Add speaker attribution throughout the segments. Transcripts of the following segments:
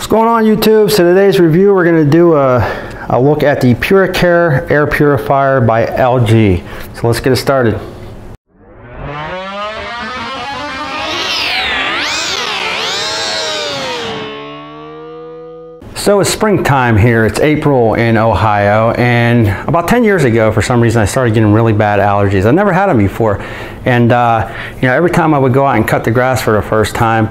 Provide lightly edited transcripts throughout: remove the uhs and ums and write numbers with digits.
Speaker 1: going on, YouTube? So today's review, we're going to do a look at the PuriCare air purifier by LG. So let's get it started. So it's springtime here. It's April in Ohio, and about 10 years ago, for some reason, I started getting really bad allergies. I never had them before, and you know, every time I would go out and cut the grass for the first time,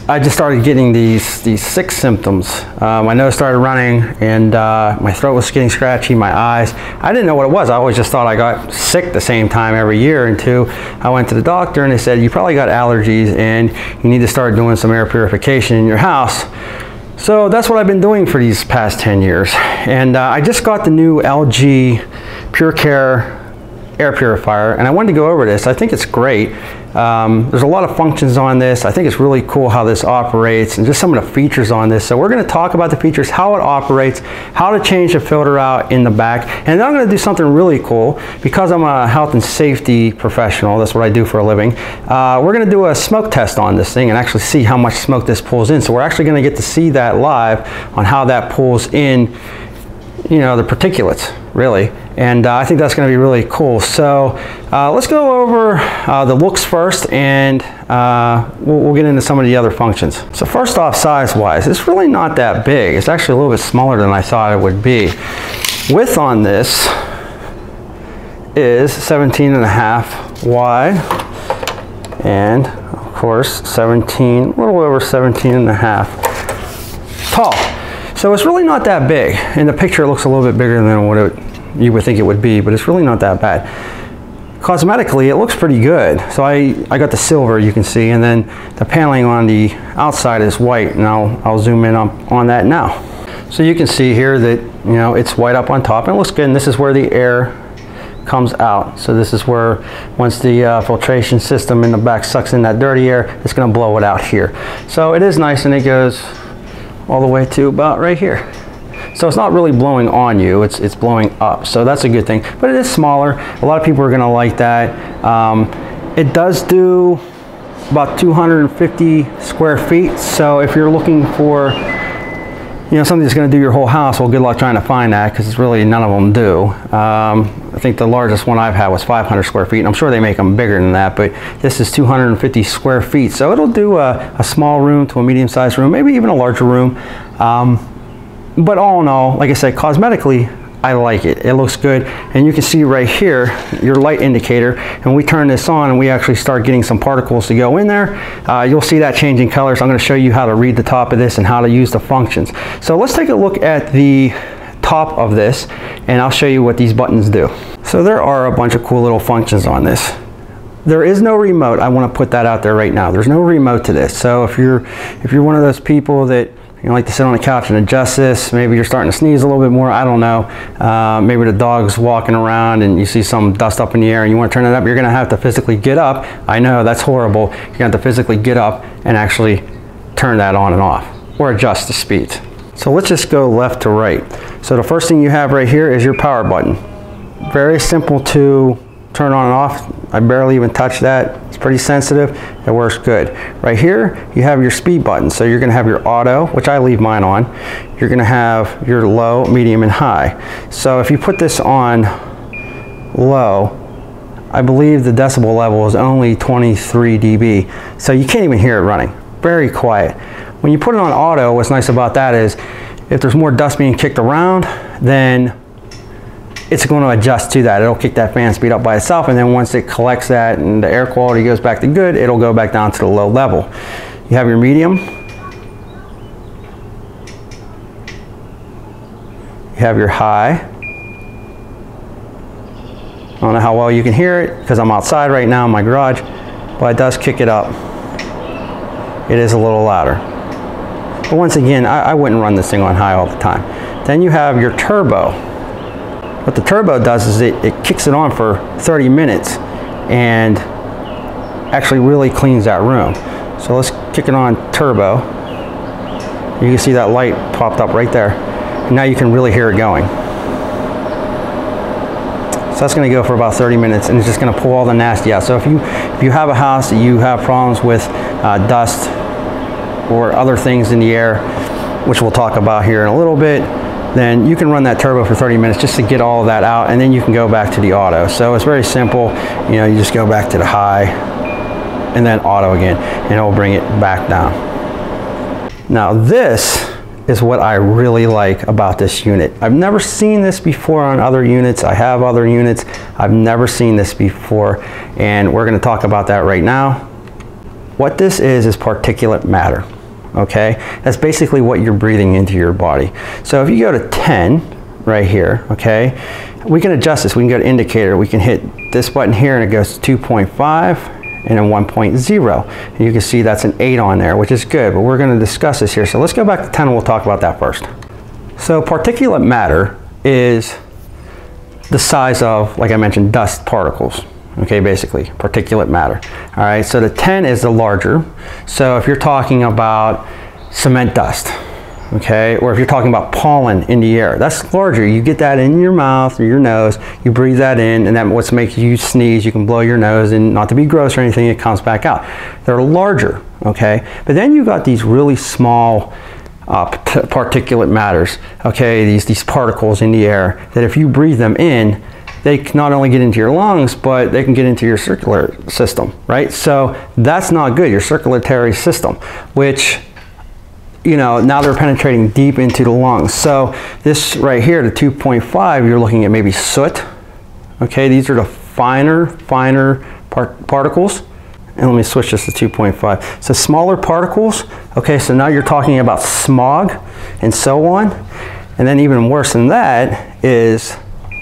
Speaker 1: I just started getting these sick symptoms. My nose started running, and my throat was getting scratchy, my eyes. I didn't know what it was. I always just thought I got sick the same time every year until I went to the doctor and they said, you probably got allergies and you need to start doing some air purification in your house. So that's what I've been doing for these past 10 years. And I just got the new LG PuriCare air purifier, and I wanted to go over this. I think it's great. There's a lot of functions on this. I think it's really cool how this operates and just some of the features on this. So we're going to talk about the features, how it operates, how to change the filter out in the back, and then I'm going to do something really cool because I'm a health and safety professional. That's what I do for a living. We're going to do a smoke test on this thing and actually see how much smoke this pulls in. So we're actually going to get to see that live on how that pulls in, you know, the particulates, really. And I think that's going to be really cool. So let's go over the looks first, and we'll get into some of the other functions. So first off, size-wise, it's really not that big. It's actually a little bit smaller than I thought it would be. Width on this is 17.5 wide, and of course a little over 17.5 tall. So it's really not that big. In the picture, it looks a little bit bigger than what you would think it would be, but it's really not that bad. Cosmetically, it looks pretty good. So I got the silver, you can see, and then the paneling on the outside is white, and I'll zoom in on that now. So you can see here that, you know, it's white up on top, and it looks good, and this is where the air comes out. So this is where, once the filtration system in the back sucks in that dirty air, it's going to blow it out here. So it is nice, and it goes all the way to about right here. So it's not really blowing on you, it's blowing up. So that's a good thing, but it is smaller. A lot of people are gonna like that. It does do about 250 square feet. So if you're looking for, you know, something that's gonna do your whole house, well, good luck trying to find that, because it's really, none of them do. I think the largest one I've had was 500 square feet, and I'm sure they make them bigger than that, but this is 250 square feet. So it'll do a small room to a medium-sized room, maybe even a larger room. But all in all, like I said, cosmetically, I like it. It looks good. And you can see right here, your light indicator. And when we turn this on and we actually start getting some particles to go in there, you'll see that changing colors. I'm going to show you how to read the top of this and how to use the functions. So let's take a look at the top of this, and I'll show you what these buttons do. So there are a bunch of cool little functions on this. There is no remote. I want to put that out there right now. There's no remote to this. So if you're one of those people that you like to sit on the couch and adjust this, maybe you're starting to sneeze a little bit more, I don't know. Maybe the dog's walking around and you see some dust up in the air and you want to turn it up, you're going to have to physically get up. I know, that's horrible. You're going to have to physically get up and actually turn that on and off, or adjust the speed. So let's just go left to right. So the first thing you have right here is your power button. Very simple to turn on and off. I barely even touch that. It's pretty sensitive. It works good. Right here, you have your speed button. So you're going to have your auto, which I leave mine on. You're going to have your low, medium, and high. So if you put this on low, I believe the decibel level is only 23 dB. So you can't even hear it running. Very quiet. When you put it on auto, what's nice about that is if there's more dust being kicked around, then it's going to adjust to that. It'll kick that fan speed up by itself, and then once it collects that and the air quality goes back to good, it'll go back down to the low level. You have your medium. You have your high. I don't know how well you can hear it because I'm outside right now in my garage, but it does kick it up. It is a little louder. But once again, I wouldn't run this thing on high all the time. Then you have your turbo. What the turbo does is it kicks it on for 30 minutes and actually really cleans that room. So let's kick it on turbo. You can see that light popped up right there. And now you can really hear it going. So that's going to go for about 30 minutes, and it's just going to pull all the nasty out. So if you have a house that you have problems with dust, or other things in the air, which we'll talk about here in a little bit, then you can run that turbo for 30 minutes just to get all of that out, and then you can go back to the auto. So it's very simple. You know, you just go back to the high and then auto again, and it will bring it back down. Now this is what I really like about this unit. I've never seen this before on other units. I have other units. I've never seen this before, and we're going to talk about that right now. What this is particulate matter. Okay, that's basically what you're breathing into your body. So if you go to 10 right here, okay, we can adjust this. We can go to indicator. We can hit this button here and it goes to 2.5 and then 1.0. And you can see that's an 8 on there, which is good, but we're going to discuss this here. So let's go back to 10 and we'll talk about that first. So particulate matter is the size of, like I mentioned, dust particles. Okay, basically particulate matter. All right, so the 10 is the larger. So if you're talking about cement dust, okay, or if you're talking about pollen in the air, that's larger. You get that in your mouth or your nose, you breathe that in, and that what's making you sneeze. You can blow your nose, and not to be gross or anything, it comes back out. They're larger, okay, but then you've got these really small particulate matters, okay, these particles in the air that if you breathe them in, they can not only get into your lungs, but they can get into your circulatory system, right? So that's not good, your circulatory system, which, you know, now they're penetrating deep into the lungs. So this right here, the 2.5, you're looking at maybe soot, okay? These are the finer particles. And let me switch this to 2.5. So smaller particles, okay, so now you're talking about smog and so on. And then even worse than that is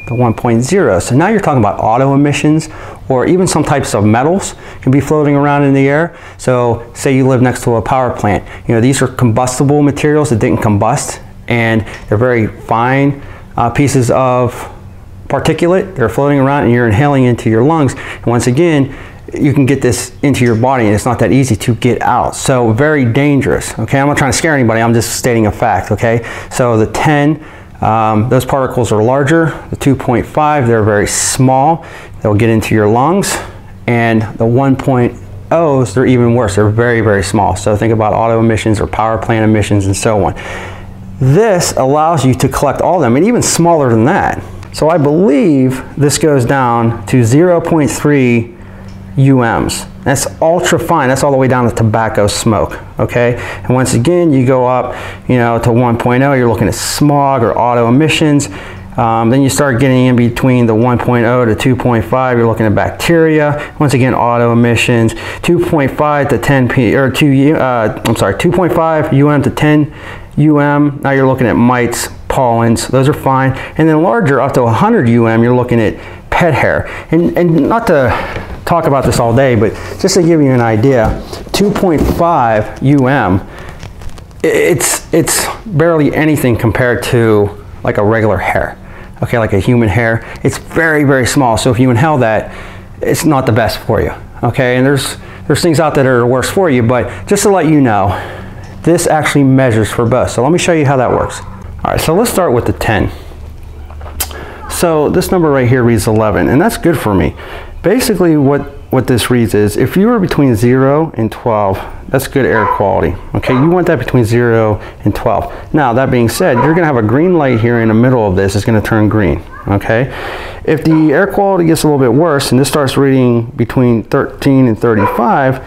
Speaker 1: the 1.0. So now you're talking about auto emissions, or even some types of metals can be floating around in the air. So say you live next to a power plant. You know, these are combustible materials that didn't combust, and they're very fine pieces of particulate. They're floating around and you're inhaling into your lungs. And once again, you can get this into your body, and it's not that easy to get out. So very dangerous, okay? I'm not trying to scare anybody, I'm just stating a fact, okay? So the 10, those particles are larger. The 2.5, they're very small. They'll get into your lungs. And the 1.0s, they're even worse. They're very, very small. So think about auto emissions or power plant emissions and so on. This allows you to collect all of them, and even smaller than that. So I believe this goes down to 0.3 UMs. That's ultra fine. That's all the way down to tobacco smoke, okay? And once again, you go up, you know, to 1.0, you're looking at smog or auto emissions. Then you start getting in between the 1.0 to 2.5, you're looking at bacteria. Once again, auto emissions. 2.5 to 10 P, or 2.5 UM to 10 UM. Now you're looking at mites, pollens. Those are fine. And then larger, up to 100 UM, you're looking at pet hair. And not to talk about this all day, but just to give you an idea, 2.5 UM, it's barely anything compared to like a regular hair, okay, like a human hair. It's very, very small. So if you inhale that, it's not the best for you, okay? And there's things out there that are worse for you, but just to let you know, this actually measures for both. So let me show you how that works. All right, so let's start with the 10. So this number right here reads 11, and that's good for me. Basically what this reads is, if you are between 0 and 12, that's good air quality. Okay, you want that between 0 and 12. Now, that being said, you're gonna have a green light here in the middle of this. It's gonna turn green, okay? If the air quality gets a little bit worse and this starts reading between 13 and 35,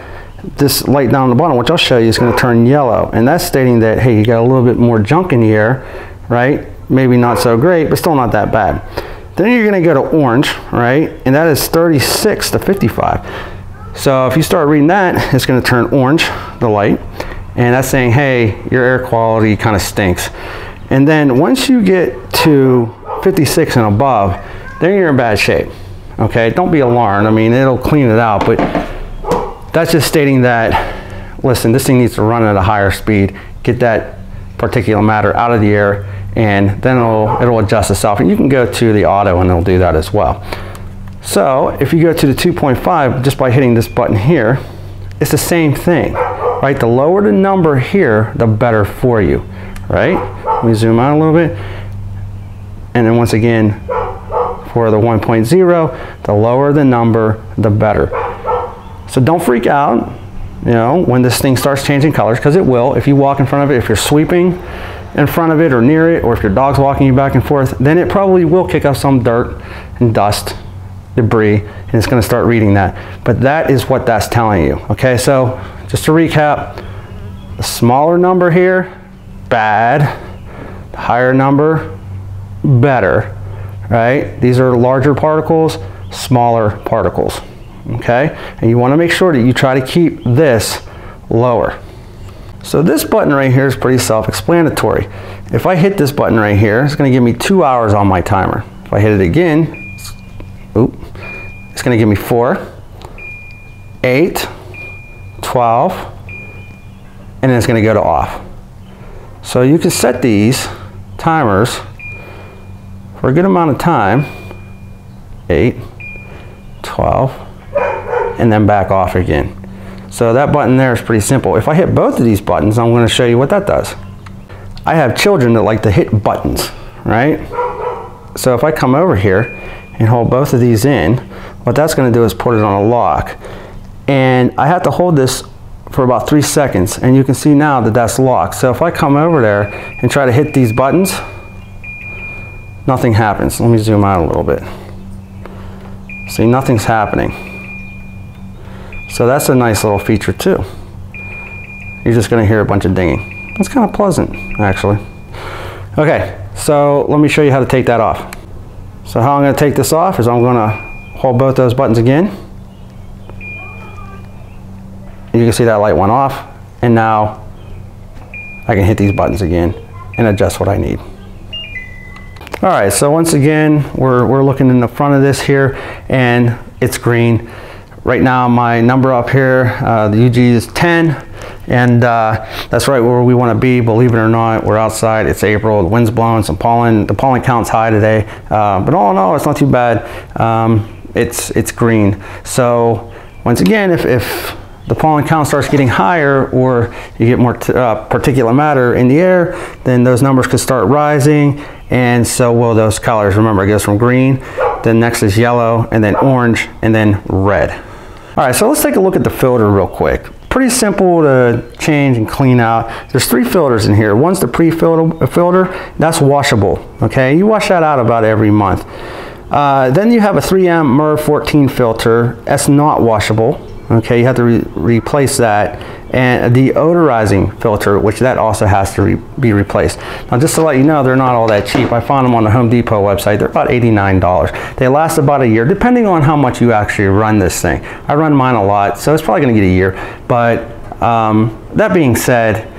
Speaker 1: this light down the bottom, which I'll show you, is gonna turn yellow. And that's stating that, hey, you got a little bit more junk in the air, right? Maybe not so great, but still not that bad. Then you're gonna go to orange, right? And that is 36 to 55. So if you start reading that, it's gonna turn orange, the light, and that's saying, hey, your air quality kind of stinks. And then once you get to 56 and above, then you're in bad shape, okay? Don't be alarmed, I mean, it'll clean it out, but that's just stating that, listen, this thing needs to run at a higher speed, get that particulate matter out of the air, and then it'll adjust itself. And you can go to the auto and it'll do that as well. So if you go to the 2.5, just by hitting this button here, it's the same thing, right? The lower the number here, the better for you, right? Let me zoom out a little bit. And then once again, for the 1.0, the lower the number, the better. So don't freak out, you know, when this thing starts changing colors, because it will, if you walk in front of it, if you're sweeping in front of it or near it, or if your dog's walking you back and forth, then it probably will kick up some dirt and dust, debris, and it's going to start reading that. But that is what that's telling you. Okay, so just to recap, the smaller number here, bad. The higher number, better. Right? These are larger particles, smaller particles. Okay, and you want to make sure that you try to keep this lower. So this button right here is pretty self-explanatory. If I hit this button right here, it's going to give me 2 hours on my timer. If I hit it again, it's going to give me 4, 8, 12, and then it's going to go to off. So you can set these timers for a good amount of time, 8, 12, and then back off again. So that button there is pretty simple. If I hit both of these buttons, I'm going to show you what that does. I have children that like to hit buttons, right? So if I come over here and hold both of these in, what that's going to do is put it on a lock. And I have to hold this for about 3 seconds, and you can see now that that's locked. So if I come over there and try to hit these buttons, nothing happens. Let me zoom out a little bit. See, nothing's happening. So that's a nice little feature too. You're just going to hear a bunch of dinging. It's kind of pleasant, actually. Okay, so let me show you how to take that off. So how I'm going to take this off is I'm going to hold both those buttons again. You can see that light went off, and now I can hit these buttons again and adjust what I need. All right, so once again, we're looking in the front of this here, and it's green. Right now, my number up here, the UG is 10, and that's right where we want to be. Believe it or not, we're outside. It's April. The wind's blowing, some pollen. The pollen count's high today, but all in all, it's not too bad. It's green. So once again, if the pollen count starts getting higher, or you get more particulate matter in the air, then those numbers could start rising, and so will those colors. Remember, it goes from green, then next is yellow, and then orange, and then red. All right, so let's take a look at the filter real quick. Pretty simple to change and clean out. There's 3 filters in here. One's the pre-filter, that's washable, okay? You wash that out about every month. Then you have a 3M MERV 14 filter. That's not washable. Okay, you have to replace that, and the odorizing filter, which that also has to be replaced. Now, just to let you know, they're not all that cheap. I found them on the Home Depot website. They're about $89. They last about a year, depending on how much you actually run this thing. I run mine a lot, so it's probably going to get a year. But that being said,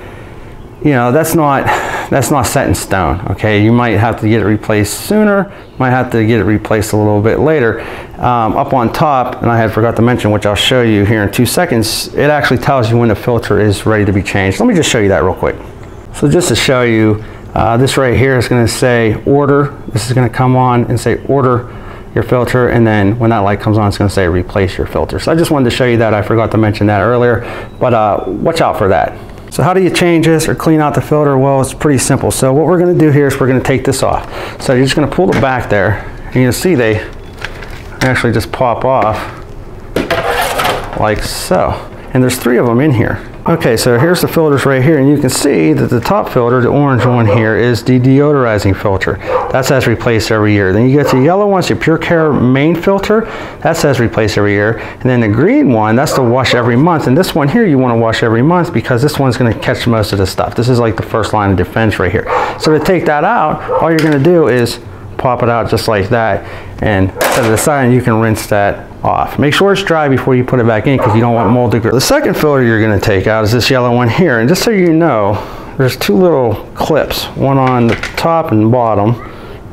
Speaker 1: you know, that's not set in stone. Okay, you might have to get it replaced sooner, might have to get it replaced a little bit later. Up on top, and I had forgot to mention, which I'll show you here in 2 seconds, it actually tells you when the filter is ready to be changed. Let me just show you that real quick. So just to show you, this right here is going to say order. This is going to come on and say order your filter, and then when that light comes on, it's going to say replace your filter. So I just wanted to show you that. I forgot to mention that earlier, but watch out for that. So how do you change this or clean out the filter? Well, it's pretty simple. So what we're going to do here is we're going to take this off. So you're just going to pull the back there, and you'll see they actually just pop off like so. And there's 3 of them in here. Okay, so here's the filters right here, and you can see that the top filter, the orange one here, is the deodorizing filter. That says replace every year. Then you get the yellow one, your PuriCare main filter, that says replace every year. And then the green one, that's the wash every month. And this one here, you want to wash every month because this one's going to catch most of the stuff. This is like the first line of defense right here. So to take that out, all you're going to do is pop it out just like that, and set it aside, and you can rinse that off. Make sure it's dry before you put it back in, because you don't want mold to grow. The second filter you're going to take out is this yellow one here, and just so you know, there's 2 little clips, one on the top and bottom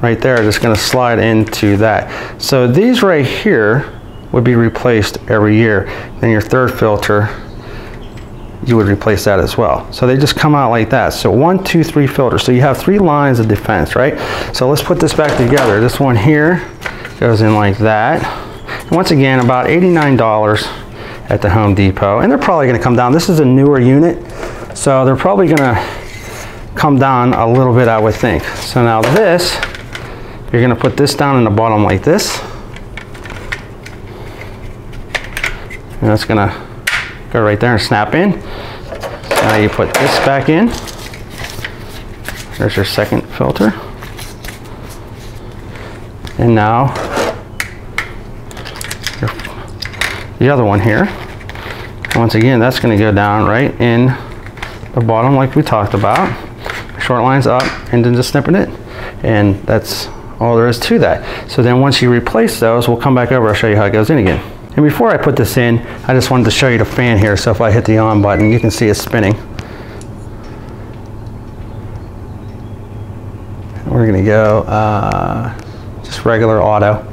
Speaker 1: right there, that's going to slide into that. So these right here would be replaced every year. Then your third filter, you would replace that as well. So they just come out like that. So 1, 2, 3 filters. So you have 3 lines of defense, right? So let's put this back together. This one here goes in like that. And once again, about $89 at the Home Depot. And they're probably going to come down. This is a newer unit, so they're probably going to come down a little bit, I would think. So now this, you're going to put this down in the bottom like this. And that's going to go right there and snap in. Now you put this back in. There's your second filter. And now the other one here. Once again, that's going to go down right in the bottom like we talked about. Short lines up and then just snipping it. And that's all there is to that. So then once you replace those, we'll come back over, I'll show you how it goes in again. And before I put this in, I just wanted to show you the fan here. So if I hit the on button, you can see it's spinning. We're gonna go just regular auto.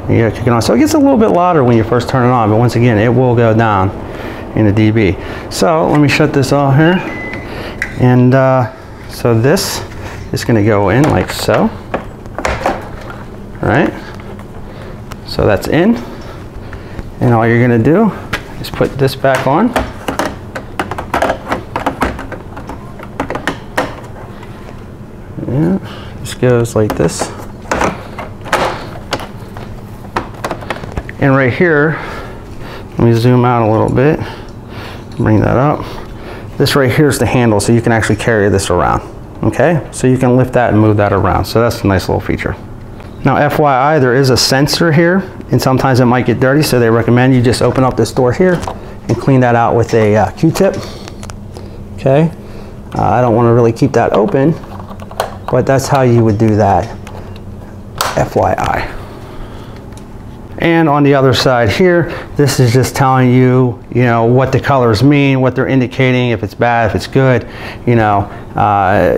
Speaker 1: Yeah, kick it on. So it gets a little bit louder when you first turn it on, but once again, it will go down in the dB. So let me shut this off here. And so this is gonna go in like so. All right, so that's in. And all you're gonna do is put this back on. Yeah, this goes like this. And right here, let me zoom out a little bit, bring that up. This right here is the handle, so you can actually carry this around, okay? So you can lift that and move that around. So that's a nice little feature. Now FYI, there is a sensor here, and sometimes it might get dirty, so they recommend you just open up this door here and clean that out with a Q-tip, okay? I don't want to really keep that open, but that's how you would do that, FYI. And on the other side here, this is just telling you, you know, what the colors mean, what they're indicating, if it's bad, if it's good, you know,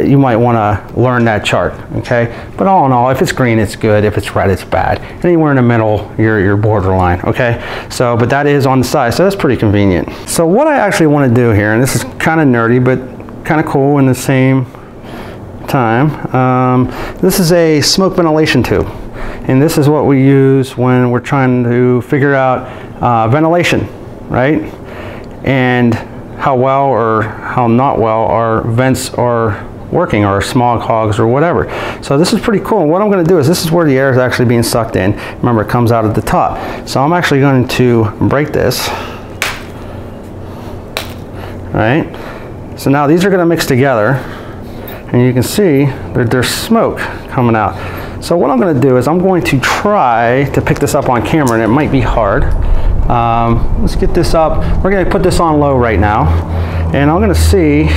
Speaker 1: you might want to learn that chart, okay? But all in all, if it's green, it's good. If it's red, it's bad. Anywhere in the middle, you're borderline, okay? So, but that is on the side, so that's pretty convenient. So what I actually want to do here, and this is kind of nerdy, but kind of cool in the same time, this is a smoke ventilation tube. And this is what we use when we're trying to figure out ventilation, right? And how well or how not well our vents are working, or smog hogs or whatever. So this is pretty cool. And what I'm going to do is, this is where the air is actually being sucked in. Remember, it comes out at the top. So I'm actually going to break this, right? So now these are going to mix together, and you can see that there's smoke coming out. So what I'm going to do is I'm going to try to pick this up on camera, and it might be hard. Let's get this up. We're going to put this on low right now, and I'm going to see.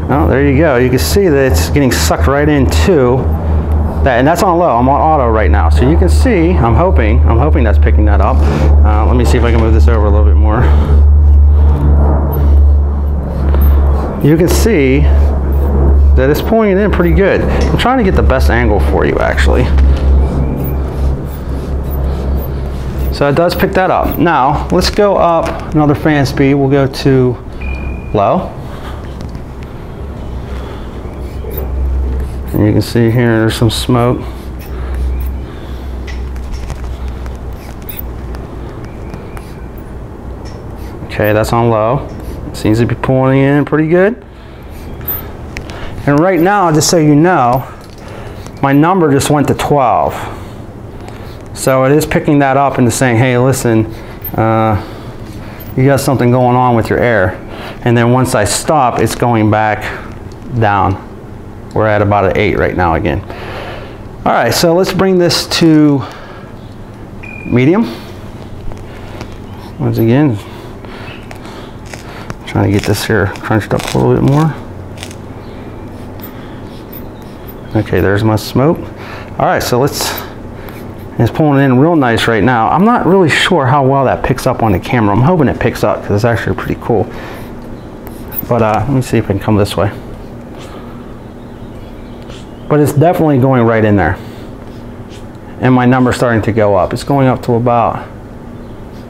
Speaker 1: Oh, there you go. You can see that it's getting sucked right into that, and that's on low. I'm on auto right now, so you can see. I'm hoping that's picking that up. Let me see if I can move this over a little bit more. You can see that it's pulling it in pretty good. I'm trying to get the best angle for you, actually. So it does pick that up. Now, let's go up another fan speed. We'll go to low. And you can see here, there's some smoke. Okay, that's on low. Seems to be pulling in pretty good. And right now, just so you know, my number just went to 12. So it is picking that up and saying, hey, listen, you got something going on with your air. And then once I stop, it's going back down. We're at about an 8 right now again. All right, so let's bring this to medium. Once again, trying to get this here crunched up a little bit more. Okay, there's my smoke. All right, so it's pulling in real nice right now. I'm not really sure how well that picks up on the camera. I'm hoping it picks up because it's actually pretty cool. But let me see if I can come this way. But it's definitely going right in there. And my number's starting to go up. It's going up to about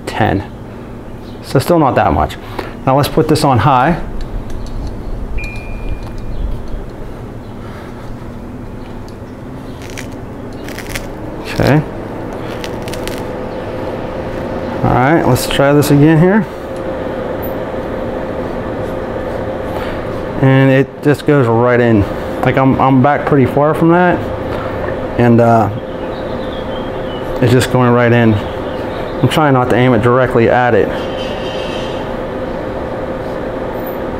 Speaker 1: 10. So still not that much. Now let's put this on high. Okay. All right, let's try this again here. And it just goes right in. Like I'm back pretty far from that, and it's just going right in I'm trying not to aim it directly at it.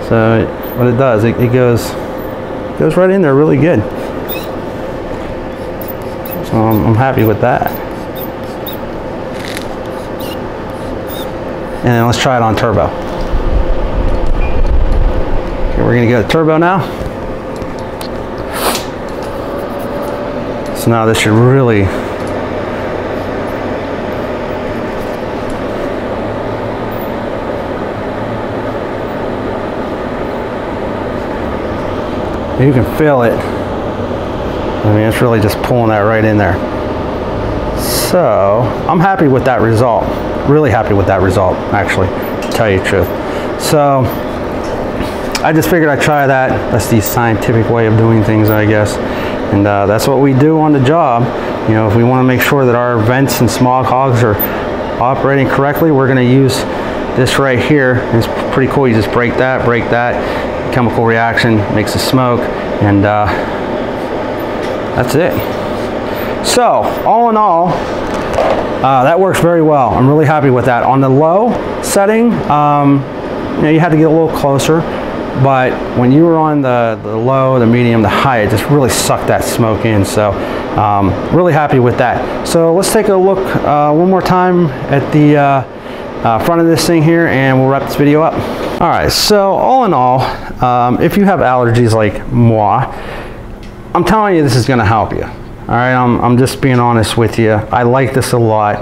Speaker 1: So what it does, it goes right in there really good. So I'm happy with that. And then let's try it on turbo. Okay, we're gonna go to turbo now. So now this should really, you can feel it. I mean, it's really just pulling that right in there. So I'm happy with that result. Really happy with that result, actually, to tell you the truth. So I just figured I'd try that. That's the scientific way of doing things, I guess. And that's what we do on the job. You know, if we want to make sure that our vents and smog hogs are operating correctly, we're going to use this right here. And it's pretty cool. You just break that, chemical reaction makes the smoke, and that's it. So all in all, that works very well. I'm really happy with that. On the low setting, you know, you had to get a little closer, but when you were on the low, the medium, the high, it just really sucked that smoke in. So really happy with that. So let's take a look one more time at the front of this thing here, and we'll wrap this video up. All right, so all in all, if you have allergies like moi, I'm telling you this is going to help you. All right, I'm just being honest with you. I like this a lot.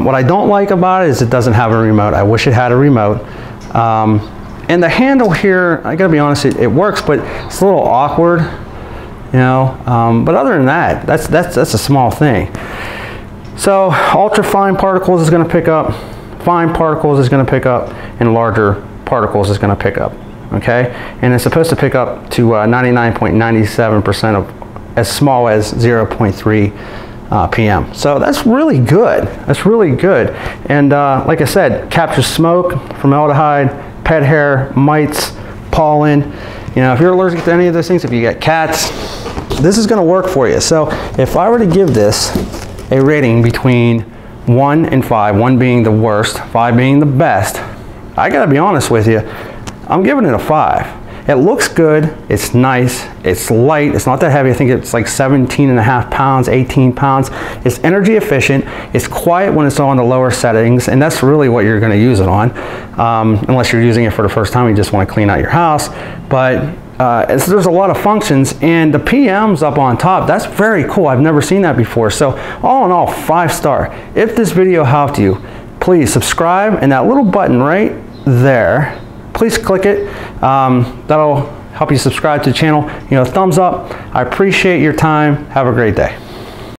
Speaker 1: What I don't like about it is it doesn't have a remote. I wish it had a remote. And the handle here, I gotta be honest, it works, but it's a little awkward, you know. But other than that, that's a small thing. So ultra fine particles is going to pick up, fine particles is going to pick up, and larger particles is going to pick up. Okay, and it's supposed to pick up to 99.97% of as small as 0.3 ppm. So that's really good. That's really good. And like I said, captures smoke, formaldehyde, pet hair, mites, pollen. You know, if you're allergic to any of those things, if you get cats, this is going to work for you. So if I were to give this a rating between 1 and 5, 1 being the worst, 5 being the best, I got to be honest with you, I'm giving it a 5. It looks good, it's nice, it's light, it's not that heavy. I think it's like 17.5 pounds, 18 pounds. It's energy efficient, it's quiet when it's on the lower settings, and that's really what you're going to use it on. Unless you're using it for the first time, you just want to clean out your house. But there's a lot of functions, and the PMs up on top, that's very cool. I've never seen that before. So all in all, 5-star. If this video helped you, please subscribe, and that little button right there, please click it. That'll help you subscribe to the channel. You know, thumbs up. I appreciate your time. Have a great day.